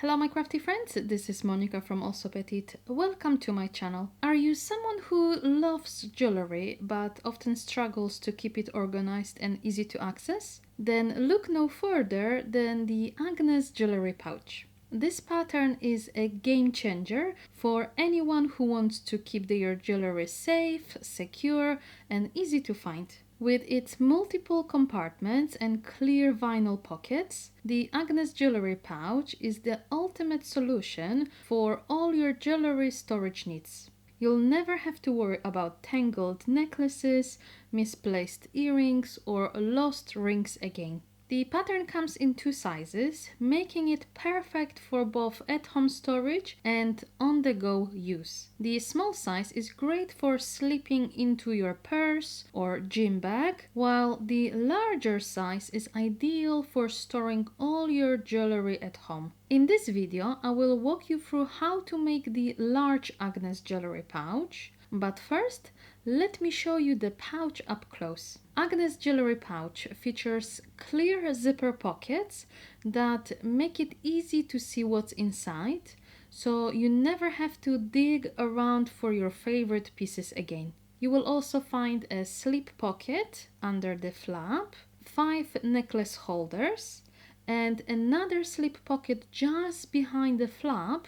Hello my crafty friends, this is Monica from Allsewpetite. Welcome to my channel. Are you someone who loves jewelry but often struggles to keep it organized and easy to access? Then look no further than the Agness Jewellery Pouch. This pattern is a game changer for anyone who wants to keep their jewelry safe, secure and easy to find. With its multiple compartments and clear vinyl pockets, the Agness Jewellery Pouch is the ultimate solution for all your jewelry storage needs. You'll never have to worry about tangled necklaces, misplaced earrings, or lost rings again. The pattern comes in two sizes, making it perfect for both at-home storage and on-the-go use. The small size is great for slipping into your purse or gym bag, while the larger size is ideal for storing all your jewelry at home. In this video, I will walk you through how to make the large Agness Jewellery Pouch. But first, let me show you the pouch up close. Agness Jewellery Pouch features clear zipper pockets that make it easy to see what's inside, so you never have to dig around for your favorite pieces again. You will also find a slip pocket under the flap, 5 necklace holders, and another slip pocket just behind the flap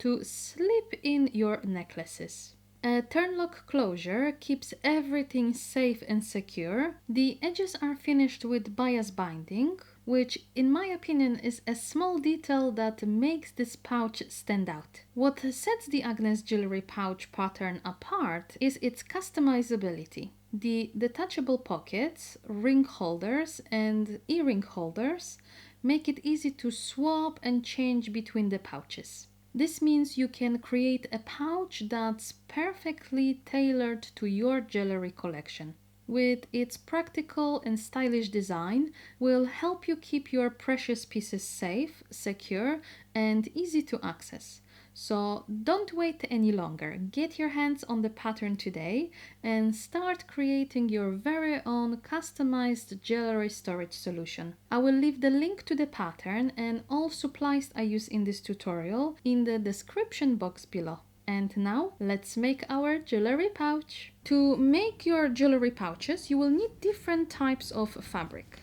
to slip in your necklaces. A turnlock closure keeps everything safe and secure. The edges are finished with bias binding, which in my opinion is a small detail that makes this pouch stand out. What sets the Agness Jewellery Pouch pattern apart is its customizability. The detachable pockets, ring holders and earring holders make it easy to swap and change between the pouches. This means you can create a pouch that's perfectly tailored to your jewelry collection. With its practical and stylish design, will help you keep your precious pieces safe, secure, and easy to access. So don't wait any longer. Get your hands on the pattern today and start creating your very own customized jewelry storage solution. I will leave the link to the pattern and all supplies I use in this tutorial in the description box below. And now let's make our jewelry pouch. To make your jewelry pouches, you will need different types of fabric.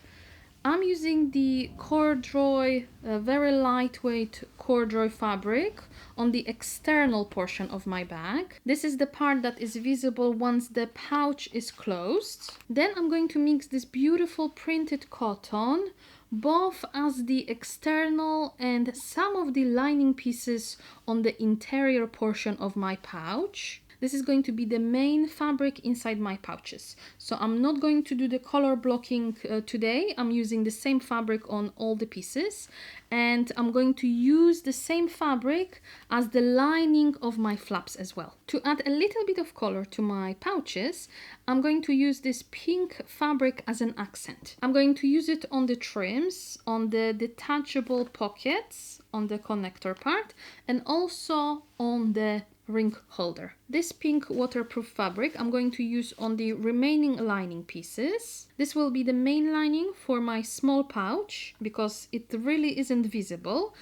I'm using the corduroy, very lightweight corduroy fabric on the external portion of my bag. This is the part that is visible once the pouch is closed. Then I'm going to mix this beautiful printed cotton, both as the external and some of the lining pieces on the interior portion of my pouch. This is going to be the main fabric inside my pouches. So I'm not going to do the color blocking today. I'm using the same fabric on all the pieces. And I'm going to use the same fabric as the lining of my flaps as well. To add a little bit of color to my pouches, I'm going to use this pink fabric as an accent. I'm going to use it on the trims, on the detachable pockets, on the connector part, and also on the ring holder. This pink waterproof fabric I'm going to use on the remaining lining pieces. This will be the main lining for my small pouch because it really isn't visible,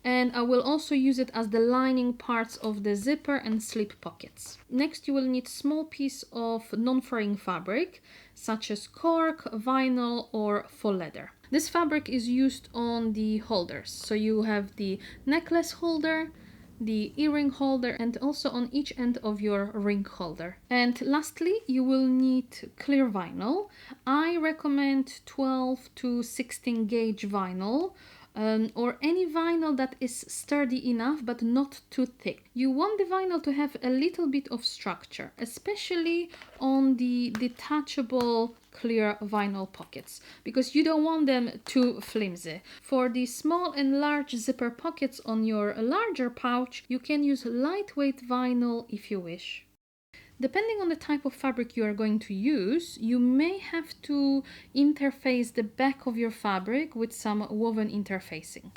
and I will also use it as the lining parts of the zipper and slip pockets. Next, you will need small piece of non-fraying fabric such as cork, vinyl or faux leather. This fabric is used on the holders, so you have the necklace holder, the earring holder, and also on each end of your ring holder. And lastly, you will need clear vinyl. I recommend 12 to 16 gauge vinyl, or any vinyl that is sturdy enough but not too thick. You want the vinyl to have a little bit of structure, especially on the detachable clear vinyl pockets, because you don't want them too flimsy. For the small and large zipper pockets on your larger pouch, you can use lightweight vinyl if you wish. Depending on the type of fabric you are going to use, you may have to interface the back of your fabric with some woven interfacing.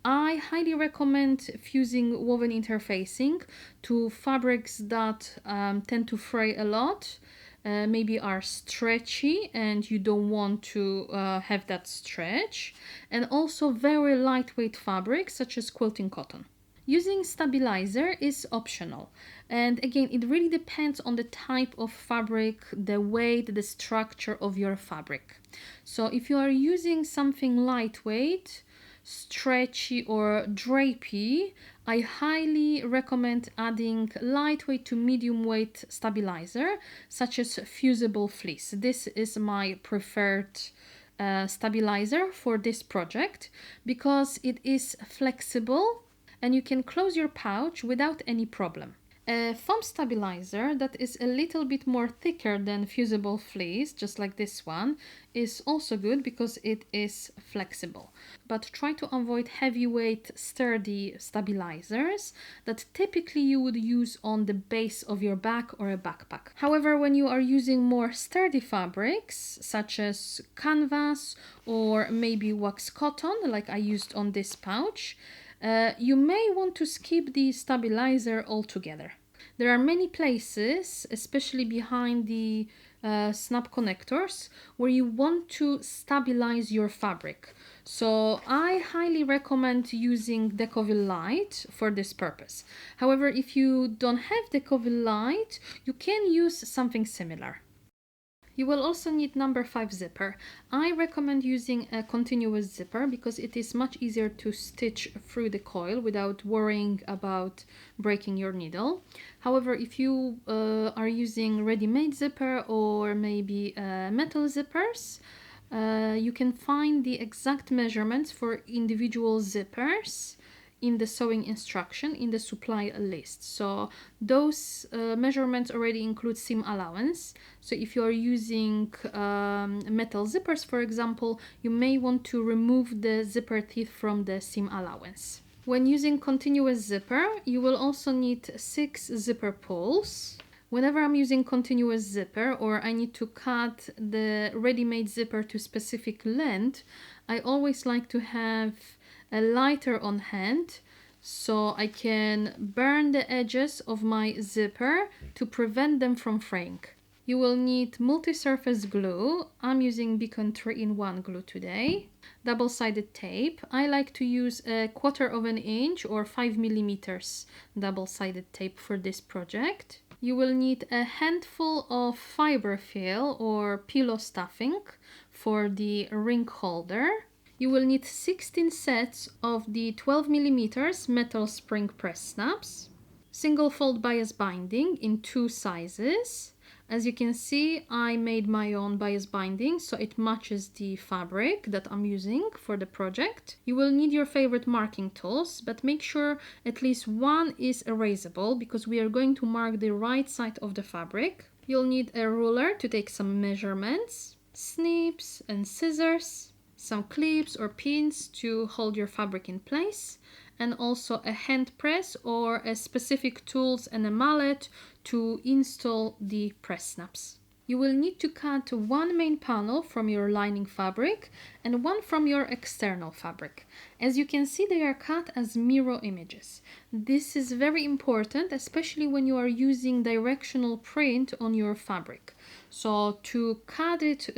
I highly recommend fusing woven interfacing to fabrics that tend to fray a lot, maybe are stretchy and you don't want to have that stretch, and also very lightweight fabrics such as quilting cotton. Using stabilizer is optional, and again it really depends on the type of fabric, the weight, the structure of your fabric. So if you are using something lightweight, stretchy or drapey, I highly recommend adding lightweight to medium weight stabilizer such as fusible fleece. This is my preferred stabilizer for this project because it is flexible and you can close your pouch without any problem. A foam stabilizer that is a little bit more thicker than fusible fleece, just like this one, is also good because it is flexible. But try to avoid heavyweight, sturdy stabilizers that typically you would use on the base of your bag or a backpack. However, when you are using more sturdy fabrics, such as canvas or maybe wax cotton, like I used on this pouch, you may want to skip the stabilizer altogether. There are many places, especially behind the snap connectors, where you want to stabilize your fabric. So I highly recommend using Decovil Light for this purpose. However, if you don't have Decovil Light, you can use something similar. You will also need number 5 zipper. I recommend using a continuous zipper because it is much easier to stitch through the coil without worrying about breaking your needle. However, if you are using ready-made zipper or maybe metal zippers, you can find the exact measurements for individual zippers in the sewing instruction in the supply list. So those measurements already include seam allowance. So if you are using metal zippers, for example, you may want to remove the zipper teeth from the seam allowance. When using continuous zipper, you will also need 6 zipper pulls. Whenever I'm using continuous zipper or I need to cut the ready-made zipper to specific length, I always like to have a lighter on hand so I can burn the edges of my zipper to prevent them from fraying. You will need multi-surface glue. I'm using Beacon 3-in-1 glue today. Double-sided tape. I like to use a 1/4 of an inch or 5 millimeters double-sided tape for this project. You will need a handful of fiber fill or pillow stuffing for the ring holder. You will need 16 sets of the 12 millimeters metal spring press snaps, single fold bias binding in 2 sizes. As you can see, I made my own bias binding so it matches the fabric that I'm using for the project. You will need your favorite marking tools, but make sure at least one is erasable because we are going to mark the right side of the fabric. You'll need a ruler to take some measurements, snips and scissors, some clips or pins to hold your fabric in place, and also a hand press or a specific tools and a mallet to install the press snaps. You will need to cut one main panel from your lining fabric and one from your external fabric. As you can see, they are cut as mirror images. This is very important, especially when you are using directional print on your fabric. So to cut it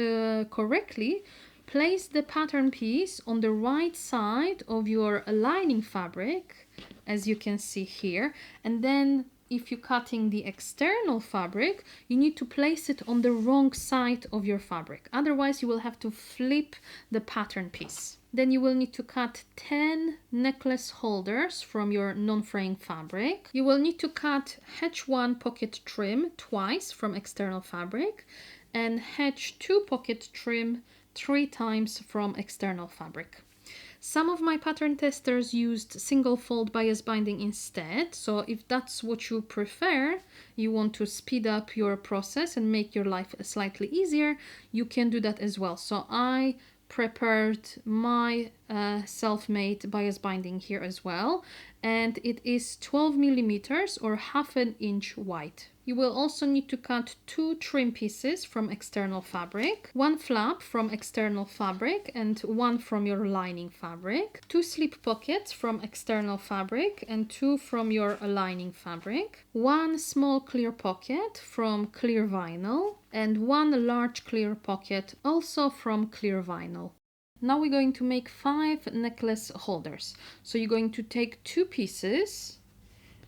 correctly, place the pattern piece on the right side of your lining fabric, as you can see here, and then if you're cutting the external fabric, you need to place it on the wrong side of your fabric. Otherwise, you will have to flip the pattern piece. Then you will need to cut 10 necklace holders from your non-fraying fabric. You will need to cut H1 pocket trim twice from external fabric and H2 pocket trim 3 times from external fabric. Some of my pattern testers used single fold bias binding instead, so if that's what you prefer, you want to speed up your process and make your life slightly easier, you can do that as well. So I prepared my self-made bias binding here as well, and it is 12 millimeters or half an inch wide. You will also need to cut 2 trim pieces from external fabric, 1 flap from external fabric and 1 from your lining fabric, 2 slip pockets from external fabric and 2 from your lining fabric, 1 small clear pocket from clear vinyl and 1 large clear pocket also from clear vinyl. Now we're going to make 5 necklace holders. So you're going to take 2 pieces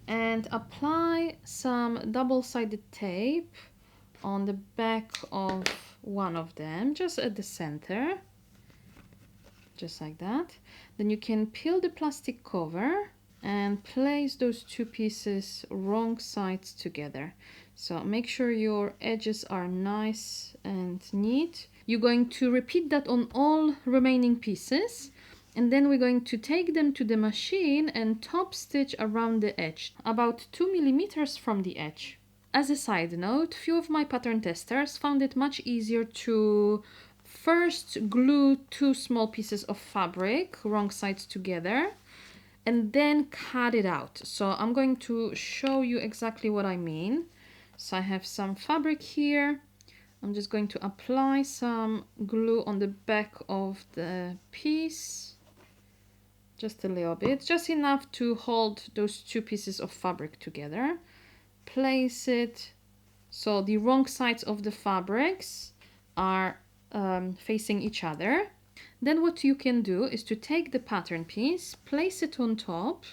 and apply some double-sided tape on the back of one of them, just at the center, just like that. Then you can peel the plastic cover and place those 2 pieces wrong sides together. So make sure your edges are nice and neat. You're going to repeat that on all remaining pieces, and then we're going to take them to the machine and top stitch around the edge, about 2 millimeters from the edge. As a side note, few of my pattern testers found it much easier to first glue 2 small pieces of fabric wrong sides together and then cut it out. So I'm going to show you exactly what I mean. So I have some fabric here. I'm just going to apply some glue on the back of the piece, just a little bit, just enough to hold those 2 pieces of fabric together. Place it so the wrong sides of the fabrics are facing each other. Then what you can do is to take the pattern piece, place it on top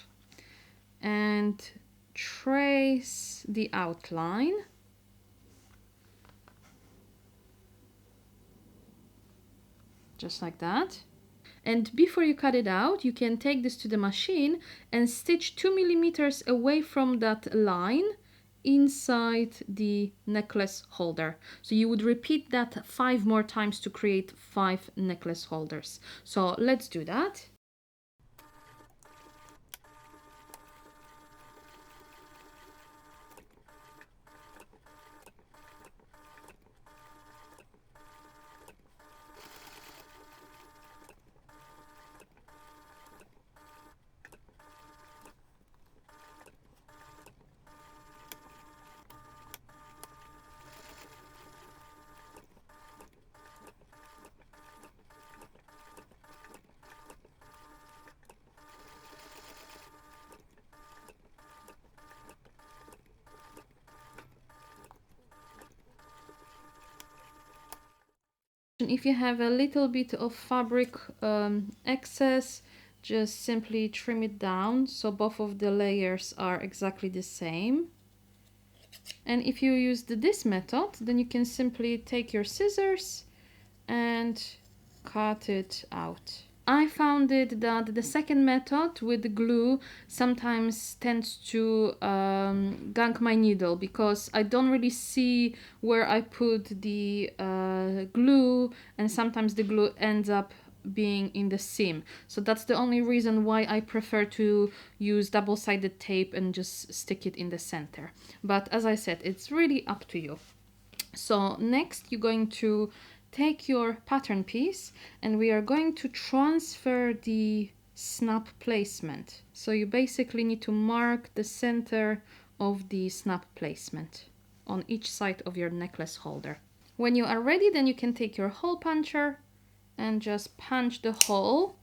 and trace the outline. Just like that. And before you cut it out, you can take this to the machine and stitch 2 millimeters away from that line inside the necklace holder. So you would repeat that 5 more times to create 5 necklace holders. So let's do that. If you have a little bit of fabric excess, just simply trim it down so both of the layers are exactly the same. And if you use this method, then you can simply take your scissors and cut it out. I found it that the second method with the glue sometimes tends to gunk my needle because I don't really see where I put the glue, and sometimes the glue ends up being in the seam. So that's the only reason why I prefer to use double-sided tape and just stick it in the center. But as I said, it's really up to you. So next you're going to take your pattern piece and we are going to transfer the snap placement. So you basically need to mark the center of the snap placement on each side of your necklace holder. When you are ready, then you can take your hole puncher and just punch the hole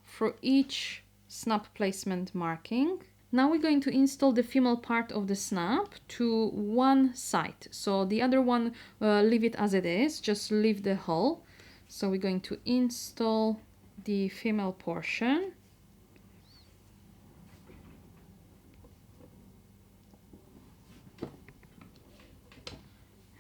for each snap placement marking. Now we're going to install the female part of the snap to one side. So the other one, leave it as it is, just leave the hole. So we're going to install the female portion.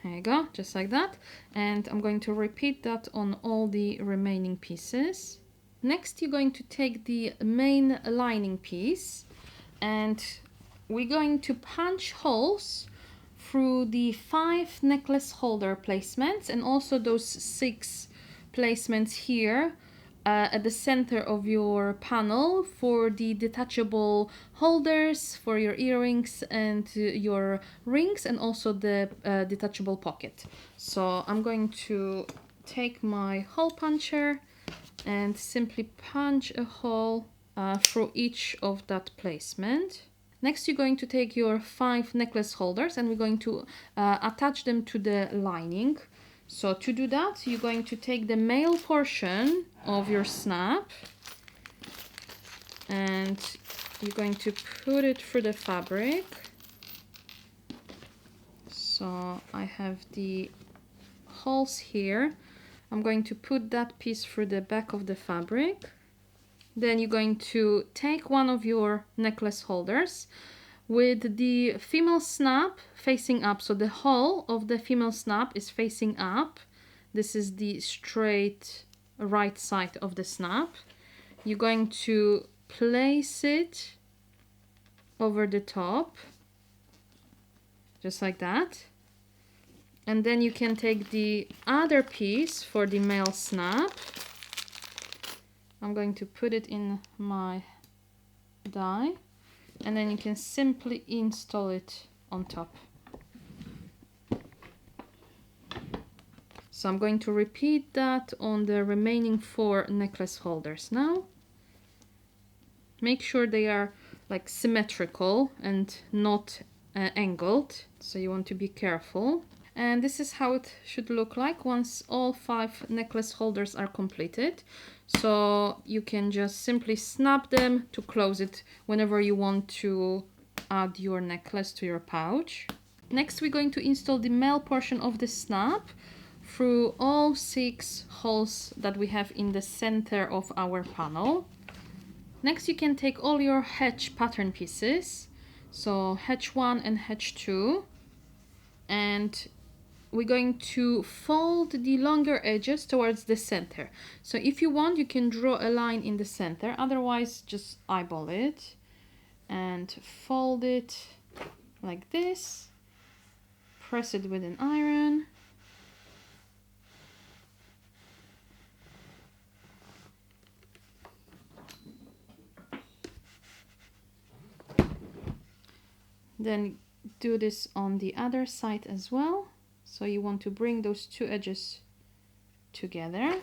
There you go, just like that. And I'm going to repeat that on all the remaining pieces. Next, you're going to take the main lining piece and we're going to punch holes through the 5 necklace holder placements and also those 6 placements here at the center of your panel for the detachable holders for your earrings and your rings, and also the detachable pocket. So I'm going to take my hole puncher and simply punch a hole through each of that placement. Next, you're going to take your 5 necklace holders and we're going to attach them to the lining. So to do that, you're going to take the male portion of your snap and you're going to put it through the fabric. So I have the holes here. I'm going to put that piece through the back of the fabric. Then you're going to take one of your necklace holders with the female snap facing up. So the hole of the female snap is facing up. This is the straight right side of the snap. You're going to place it over the top, just like that. And then you can take the other piece for the male snap. I'm going to put it in my die and then you can simply install it on top. So I'm going to repeat that on the remaining 4 necklace holders now. Make sure they are like symmetrical and not angled, so you want to be careful. And this is how it should look like once all 5 necklace holders are completed. So you can just simply snap them to close it whenever you want to add your necklace to your pouch. Next, we're going to install the male portion of the snap through all 6 holes that we have in the center of our panel. Next, you can take all your hedge pattern pieces, so hedge 1 and hedge 2, and we're going to fold the longer edges towards the center. So if you want, you can draw a line in the center, otherwise just eyeball it and fold it like this, press it with an iron. Then do this on the other side as well. So you want to bring those 2 edges together.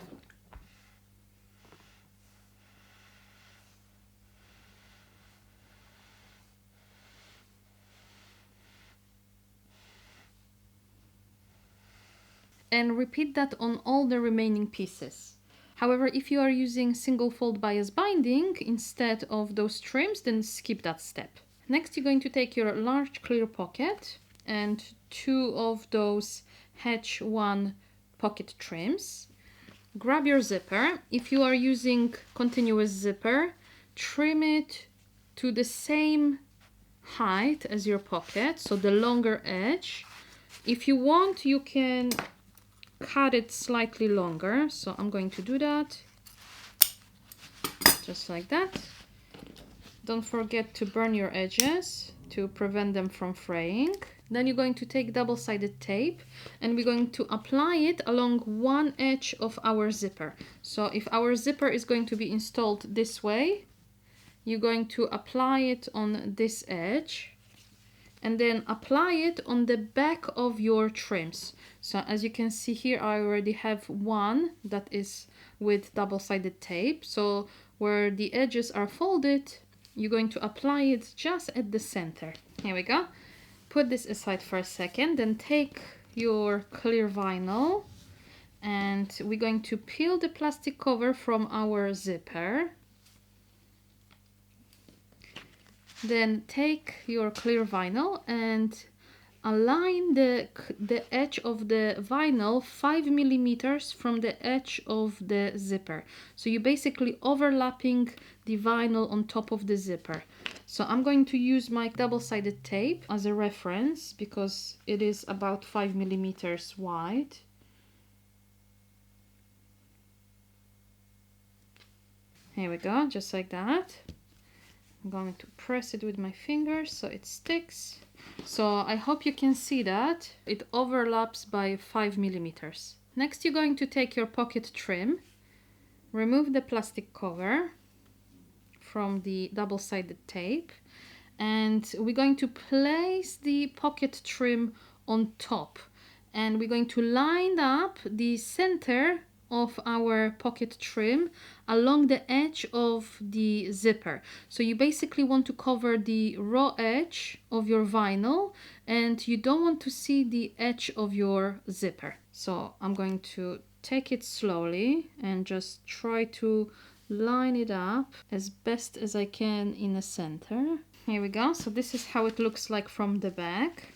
And repeat that on all the remaining pieces. However, if you are using single fold bias binding instead of those trims, then skip that step. Next, you're going to take your large clear pocket and 2 of those hedge 1 pocket trims. Grab your zipper. If you are using continuous zipper, trim it to the same height as your pocket, so the longer edge. If you want, you can cut it slightly longer, so I'm going to do that, just like that. Don't forget to burn your edges to prevent them from fraying. Then you're going to take double-sided tape and we're going to apply it along one edge of our zipper. So if our zipper is going to be installed this way, you're going to apply it on this edge and then apply it on the back of your trims. So as you can see here, I already have one that is with double-sided tape. So where the edges are folded, you're going to apply it just at the center. Here we go. Put this aside for a second, then take your clear vinyl and we're going to peel the plastic cover from our zipper. Then take your clear vinyl and align the edge of the vinyl 5 millimeters from the edge of the zipper. So you're basically overlapping the vinyl on top of the zipper. So I'm going to use my double-sided tape as a reference because it is about 5 millimeters wide. Here we go, just like that. I'm going to press it with my fingers so it sticks. So I hope you can see that it overlaps by 5 millimeters. Next, you're going to take your pocket trim, remove the plastic cover from the double-sided tape, and we're going to place the pocket trim on top. And we're going to line up the center of our pocket trim along the edge of the zipper. So you basically want to cover the raw edge of your vinyl and you don't want to see the edge of your zipper. So I'm going to take it slowly and just try to line it up as best as I can in the center. Here we go. So this is how it looks like from the back.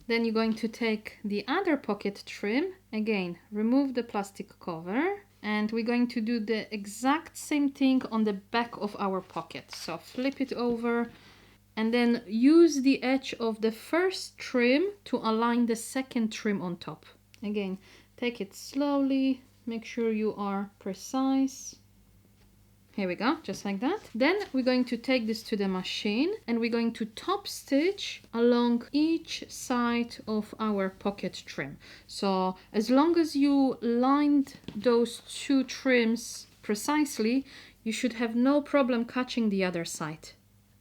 Then you're going to take the other pocket trim, again remove the plastic cover, and we're going to do the exact same thing on the back of our pocket. So flip it over and then use the edge of the first trim to align the second trim on top. Again, take it slowly, make sure you are precise. Here we go, just like that. Then we're going to take this to the machine and we're going to top stitch along each side of our pocket trim. So as long as you lined those two trims precisely, you should have no problem catching the other side.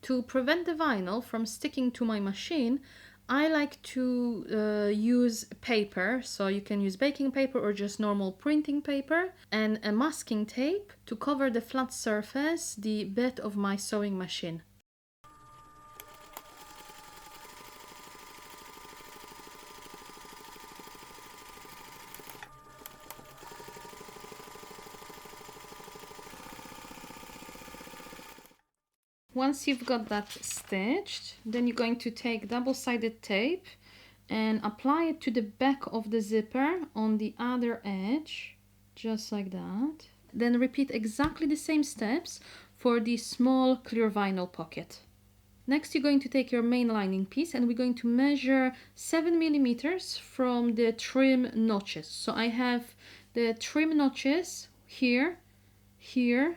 To prevent the vinyl from sticking to my machine, I like to use paper, so you can use baking paper or just normal printing paper, and a masking tape to cover the flat surface, the bed of my sewing machine. Once you've got that stitched, then you're going to take double-sided tape and apply it to the back of the zipper on the other edge, just like that. Then repeat exactly the same steps for the small clear vinyl pocket. Next, you're going to take your main lining piece and we're going to measure 7 millimeters from the trim notches. So I have the trim notches here, here,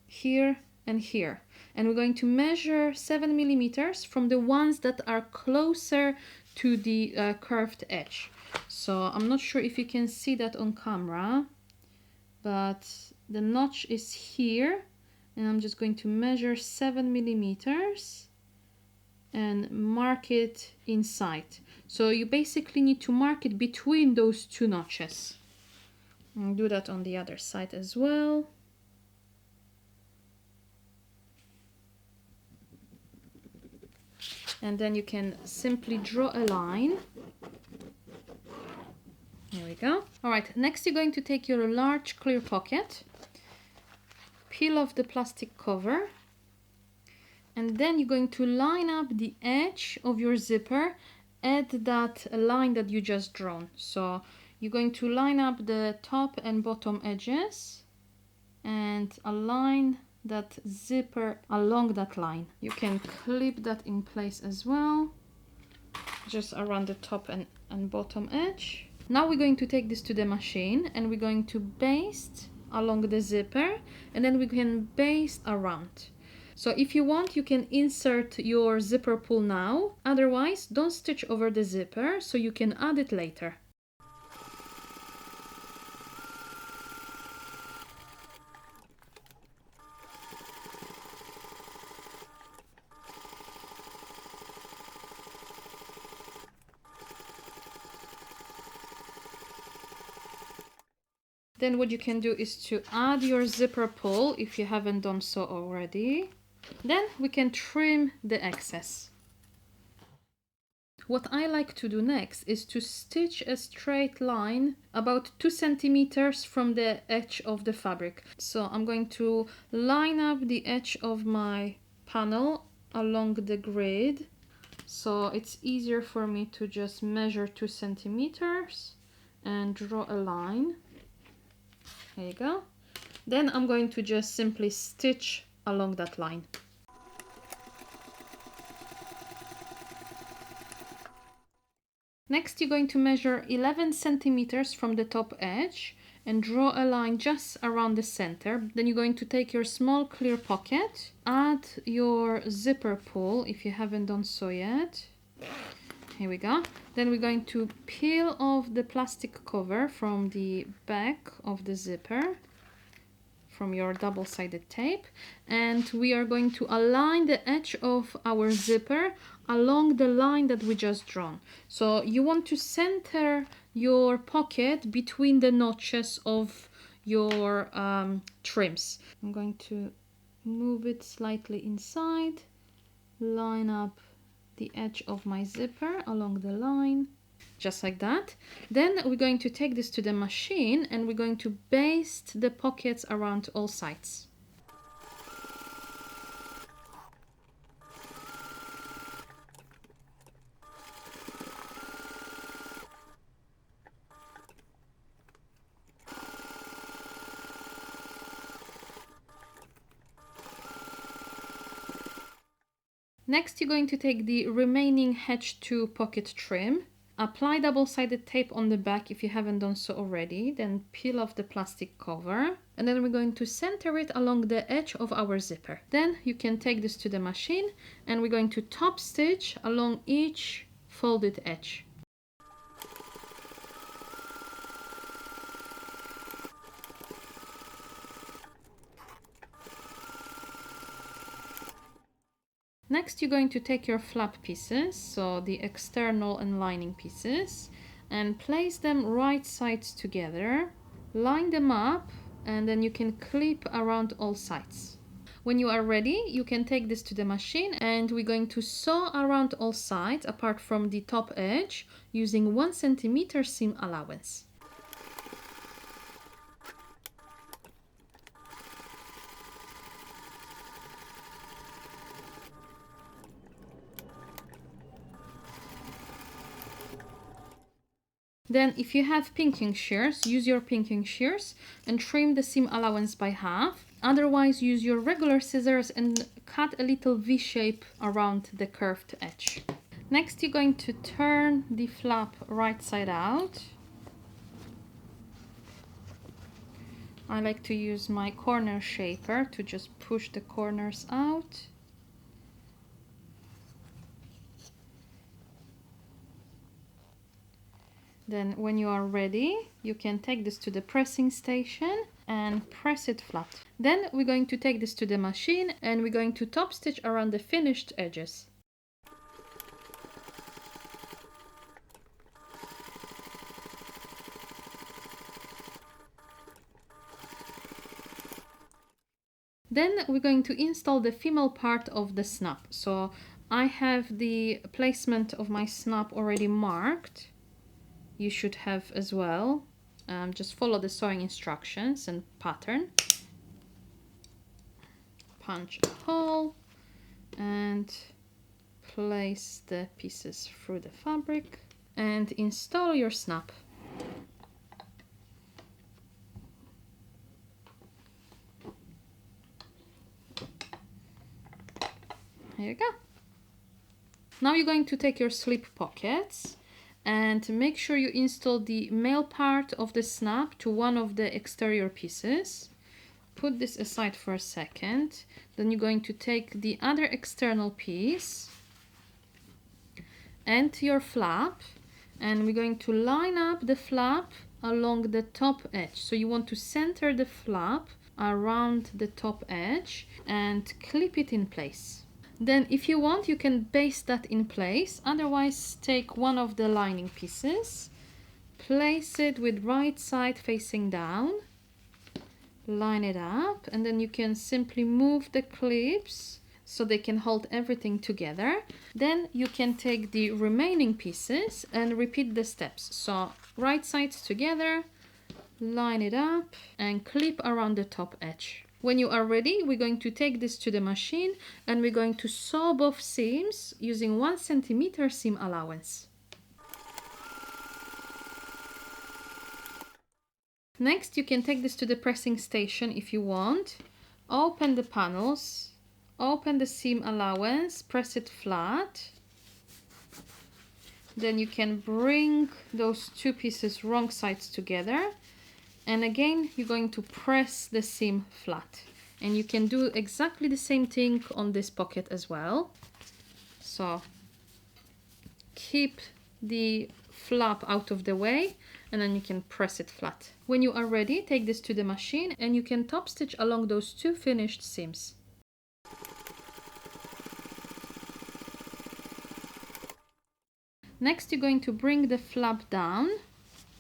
here, and here. And we're going to measure 7 millimeters from the ones that are closer to the curved edge. So I'm not sure if you can see that on camera, but the notch is here and I'm just going to measure 7 millimeters and mark it inside. So you basically need to mark it between those two notches. And do that on the other side as well. And then you can simply draw a line. There we go. All right, next you're going to take your large clear pocket, peel off the plastic cover, and then you're going to line up the edge of your zipper at that line that you just drawn. So you're going to line up the top and bottom edges and align that zipper along that line. You can clip that in place as well, just around the top and bottom edge. Now we're going to take this to the machine and we're going to baste along the zipper and then we can baste around. So if you want, you can insert your zipper pull now, otherwise don't stitch over the zipper so you can add it later. Then what you can do is to add your zipper pull if you haven't done so already. Then we can trim the excess. What I like to do next is to stitch a straight line about 2 centimeters from the edge of the fabric. So I'm going to line up the edge of my panel along the grid. So it's easier for me to just measure 2 centimeters and draw a line. There you go. Then I'm going to just simply stitch along that line. Next, you're going to measure 11 centimeters from the top edge and draw a line just around the center. Then you're going to take your small clear pocket, add your zipper pull if you haven't done so yet. Here we go. Then we're going to peel off the plastic cover from the back of the zipper. from your double-sided tape, and we are going to align the edge of our zipper along the line that we just drawn. So you want to center your pocket between the notches of your trims. I'm going to move it slightly inside, line up the edge of my zipper along the line, just like that. Then we're going to take this to the machine and we're going to baste the pockets around all sides. Next, you're going to take the remaining H2 pocket trim, apply double-sided tape on the back if you haven't done so already, then peel off the plastic cover, and then we're going to center it along the edge of our zipper. Then you can take this to the machine and we're going to top stitch along each folded edge. Next, you're going to take your flap pieces, so the external and lining pieces, and place them right sides together, line them up, and then you can clip around all sides. When you are ready, you can take this to the machine and we're going to sew around all sides apart from the top edge using 1 centimeter seam allowance. Then if you have pinking shears, use your pinking shears and trim the seam allowance by half. Otherwise, use your regular scissors and cut a little V shape around the curved edge. Next, you're going to turn the flap right side out. I like to use my corner shaper to just push the corners out. Then when you are ready, you can take this to the pressing station and press it flat. Then we're going to take this to the machine and we're going to top stitch around the finished edges. Then we're going to install the female part of the snap. So I have the placement of my snap already marked. You should have as well. Just follow the sewing instructions and pattern. Punch a hole and place the pieces through the fabric and install your snap. Here you go. Now you're going to take your slip pockets and make sure you install the male part of the snap to one of the exterior pieces. Put this aside for a second. Then you're going to take the other external piece and your flap, and we're going to line up the flap along the top edge. So you want to center the flap around the top edge and clip it in place. Then if you want, you can baste that in place. Otherwise, take one of the lining pieces, place it with right side facing down, line it up, and then you can simply move the clips so they can hold everything together. Then you can take the remaining pieces and repeat the steps. So right sides together, line it up, and clip around the top edge. When you are ready, we're going to take this to the machine and we're going to sew both seams using 1 centimeter seam allowance. Next, you can take this to the pressing station if you want. Open the panels, open the seam allowance, press it flat. Then you can bring those two pieces wrong sides together. And again, you're going to press the seam flat. And you can do exactly the same thing on this pocket as well. So keep the flap out of the way and then you can press it flat. When you are ready, take this to the machine and you can top stitch along those 2 finished seams. Next, you're going to bring the flap down,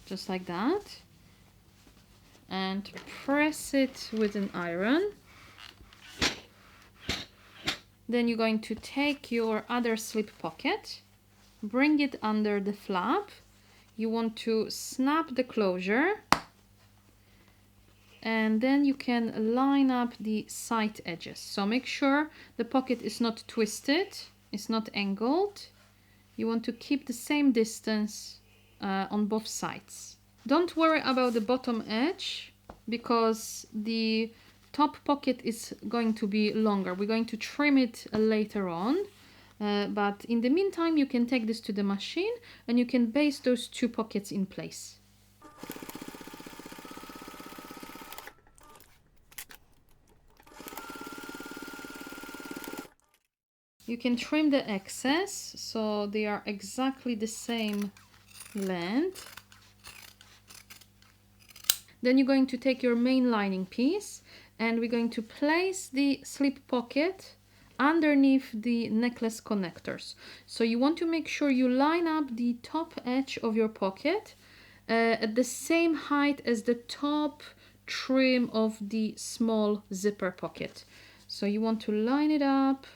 just like that, and press it with an iron. Then you're going to take your other slip pocket, bring it under the flap. You want to snap the closure, and then you can line up the side edges. So make sure the pocket is not twisted, it's not angled. You want to keep the same distance on both sides. Don't worry about the bottom edge because the top pocket is going to be longer. We're going to trim it later on. But in the meantime, you can take this to the machine and you can baste those 2 pockets in place. You can trim the excess so they are exactly the same length. Then you're going to take your main lining piece and we're going to place the slip pocket underneath the necklace connectors. So you want to make sure you line up the top edge of your pocket at the same height as the top trim of the small zipper pocket. So you want to line it up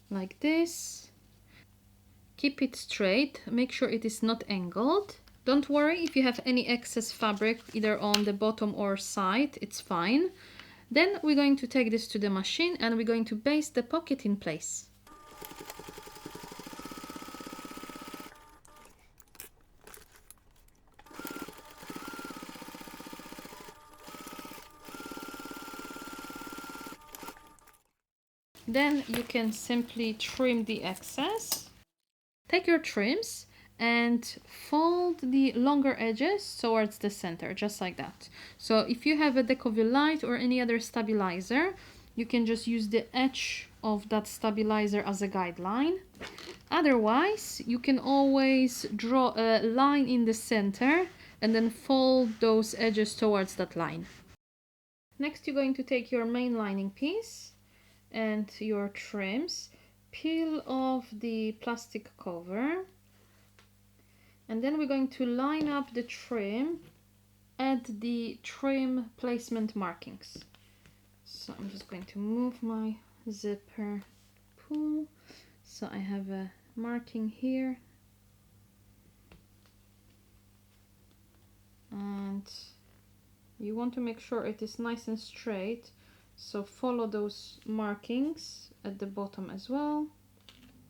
like this. Keep it straight, make sure it is not angled. Don't worry if you have any excess fabric either on the bottom or side, it's fine. Then we're going to take this to the machine and we're going to baste the pocket in place. Then you can simply trim the excess. Take your trims and fold the longer edges towards the center, just like that. So if you have a Decovil Light or any other stabilizer, you can just use the edge of that stabilizer as a guideline. Otherwise, you can always draw a line in the center and then fold those edges towards that line. Next, you're going to take your main lining piece and your trims, peel off the plastic cover, and then we're going to line up the trim at the trim placement markings. So I'm just going to move my zipper pull. So I have a marking here. And you want to make sure it is nice and straight. So follow those markings at the bottom as well.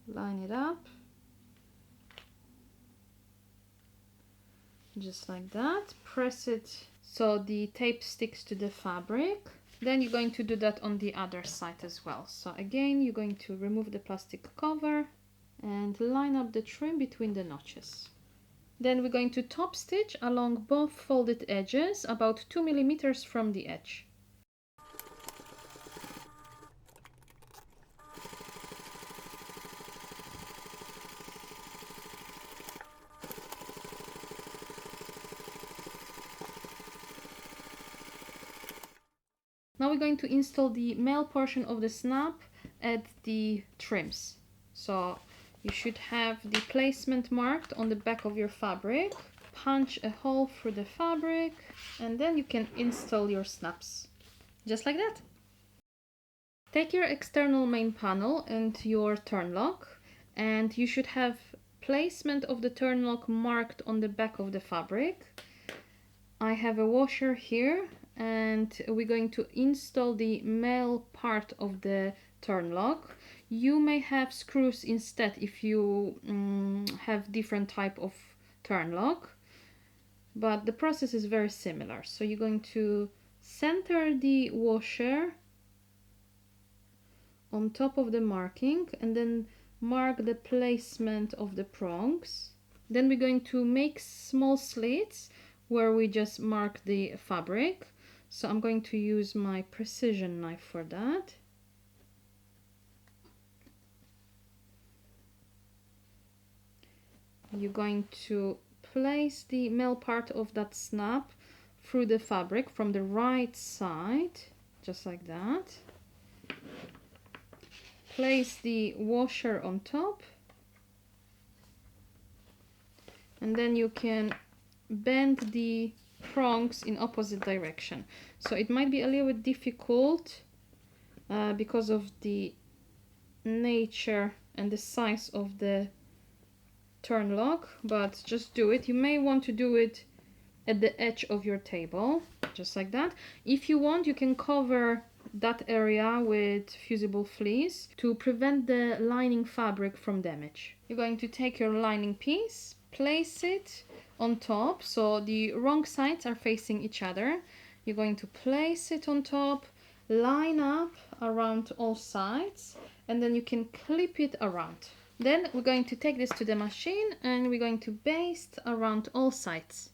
Line it up. Just like that. Press it so the tape sticks to the fabric. Then you're going to do that on the other side as well. So again, you're going to remove the plastic cover and line up the trim between the notches. Then we're going to top stitch along both folded edges about 2 millimeters from the edge. Now we're going to install the male portion of the snap at the trims. So you should have the placement marked on the back of your fabric. Punch a hole through the fabric and then you can install your snaps. Just like that. Take your external main panel and your turn lock, and you should have placement of the turn lock marked on the back of the fabric. I have a washer here and we're going to install the male part of the turn lock. You may have screws instead if you have different type of turn lock, but the process is very similar. So you're going to center the washer on top of the marking and then mark the placement of the prongs. Then we're going to make small slits where we just mark the fabric. So I'm going to use my precision knife for that. You're going to place the male part of that snap through the fabric from the right side, just like that. Place the washer on top, and then you can bend the prongs in opposite direction. So it might be a little bit difficult because of the nature and the size of the turn lock, but just do it. You may want to do it at the edge of your table, just like that. If you want, you can cover that area with fusible fleece to prevent the lining fabric from damage. You're going to take your lining piece, place it on top so the wrong sides are facing each other. You're going to place it on top, line up around all sides, and then you can clip it around. Then we're going to take this to the machine and we're going to baste around all sides.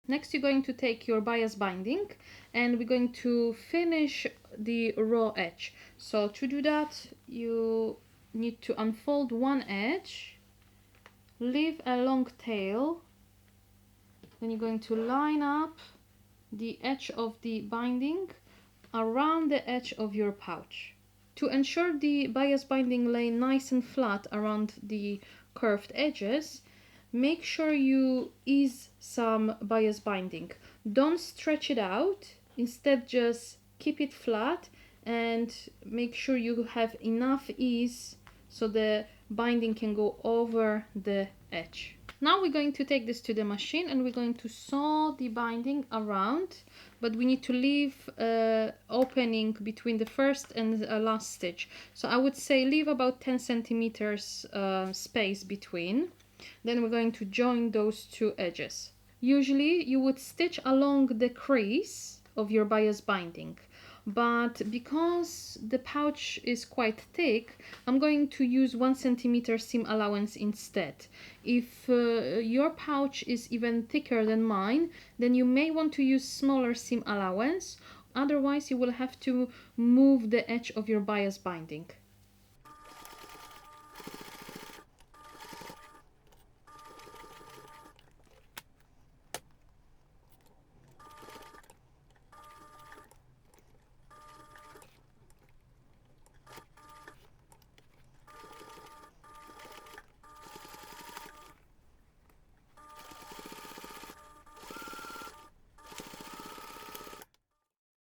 Next, you're going to take your bias binding and we're going to finish the raw edge. So to do that, you need to unfold one edge, leave a long tail, then you're going to line up the edge of the binding around the edge of your pouch. To ensure the bias binding lay nice and flat around the curved edges, make sure you ease some bias binding. Don't stretch it out, instead just keep it flat and make sure you have enough ease so the binding can go over the edge. Now we're going to take this to the machine and we're going to sew the binding around, but we need to leave opening between the first and last stitch. So I would say leave about 10 centimeters space between. Then we're going to join those two edges. Usually you would stitch along the crease of your bias binding, but because the pouch is quite thick, I'm going to use 1 centimeter seam allowance instead. If your pouch is even thicker than mine, then you may want to use smaller seam allowance, otherwise you will have to move the edge of your bias binding.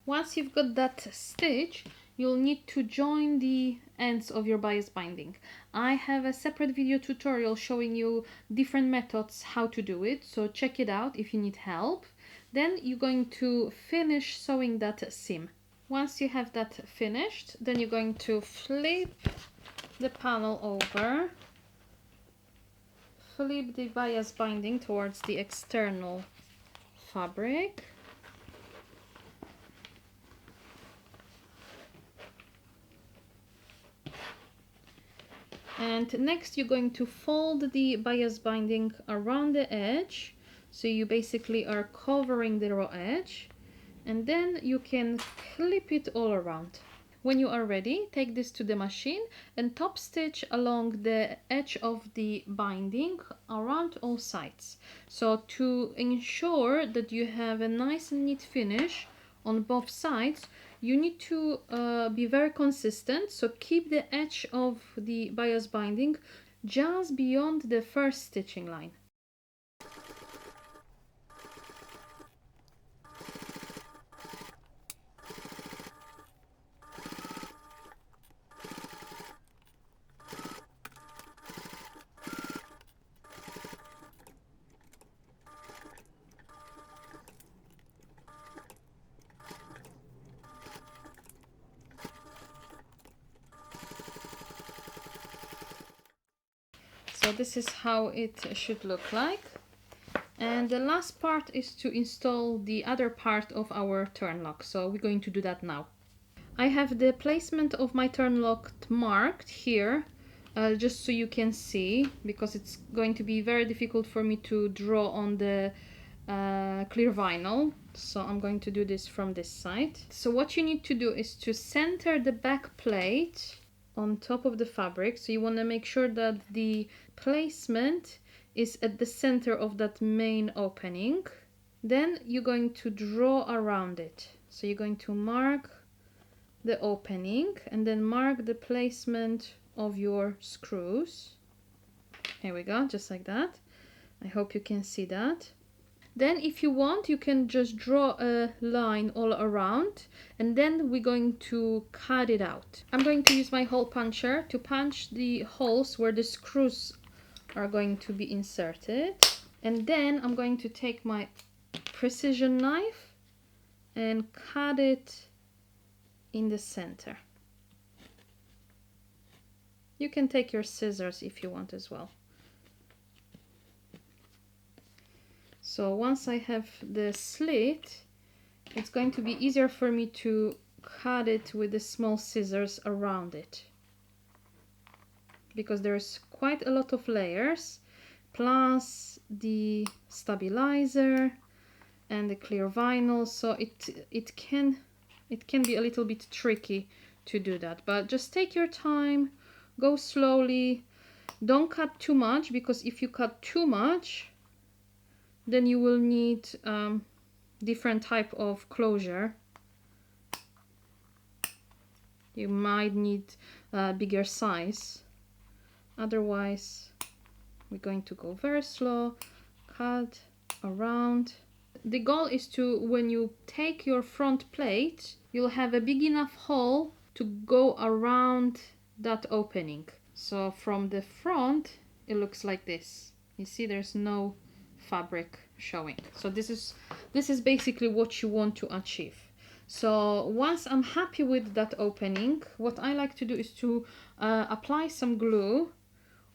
Once you've got that stitch, you'll need to join the ends of your bias binding. I have a separate video tutorial showing you different methods how to do it, so check it out if you need help. Then you're going to finish sewing that seam. Once you have that finished, then you're going to flip the panel over, flip the bias binding towards the external fabric. And next you're going to fold the bias binding around the edge, so you basically are covering the raw edge, and then you can clip it all around. When you are ready, take this to the machine and top stitch along the edge of the binding around all sides. So to ensure that you have a nice and neat finish on both sides, you need to be very consistent, so keep the edge of the bias binding just beyond the first stitching line. So this is how it should look like. And the last part is to install the other part of our turn lock. So we're going to do that now. I have the placement of my turn lock marked here, just so you can see, because it's going to be very difficult for me to draw on the clear vinyl. So I'm going to do this from this side. So what you need to do is to center the back plate on top of the fabric. So you want to make sure that the placement is at the center of that main opening. Then you're going to draw around it. So you're going to mark the opening and then mark the placement of your screws. Here we go, just like that. I hope you can see that. Then if you want, you can just draw a line all around, and then we're going to cut it out. I'm going to use my hole puncher to punch the holes where the screws are going to be inserted. And then I'm going to take my precision knife and cut it in the center. You can take your scissors if you want as well. So once I have the slit, it's going to be easier for me to cut it with the small scissors around it, because there's quite a lot of layers, plus the stabilizer and the clear vinyl, so it can be a little bit tricky to do that. But just take your time, go slowly, don't cut too much, because if you cut too much, then you will need different type of closure. You might need a bigger size. Otherwise, we're going to go very slow, cut around. The goal is to, when you take your front plate, you'll have a big enough hole to go around that opening. So from the front, it looks like this. You see, there's no fabric showing. So this is basically what you want to achieve. So once I'm happy with that opening, what I like to do is to apply some glue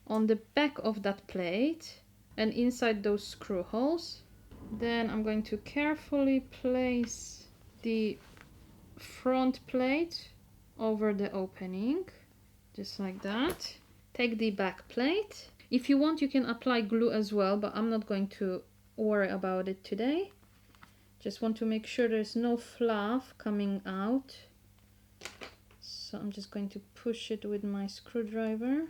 on the back of that plate and inside those screw holes. Then I'm going to carefully place the front plate over the opening, just like that. Take the back plate. If you want, you can apply glue as well, but I'm not going to worry about it today. Just want to make sure there's no fluff coming out. So I'm just going to push it with my screwdriver.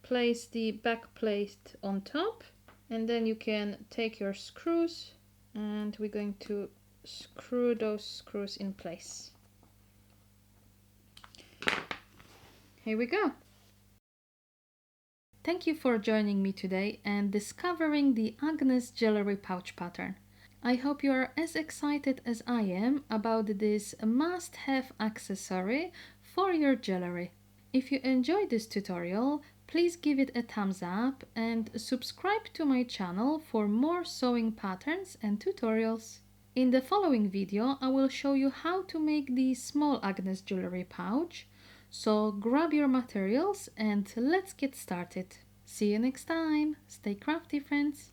Place the back plate on top, and then you can take your screws, and we're going to screw those screws in place. Here we go. Thank you for joining me today and discovering the Agness jewellery pouch pattern. I hope you are as excited as I am about this must-have accessory for your jewellery. If you enjoyed this tutorial, please give it a thumbs up and subscribe to my channel for more sewing patterns and tutorials. In the following video, I will show you how to make the small Agness jewellery pouch. So grab your materials and let's get started. See you next time. Stay crafty, friends.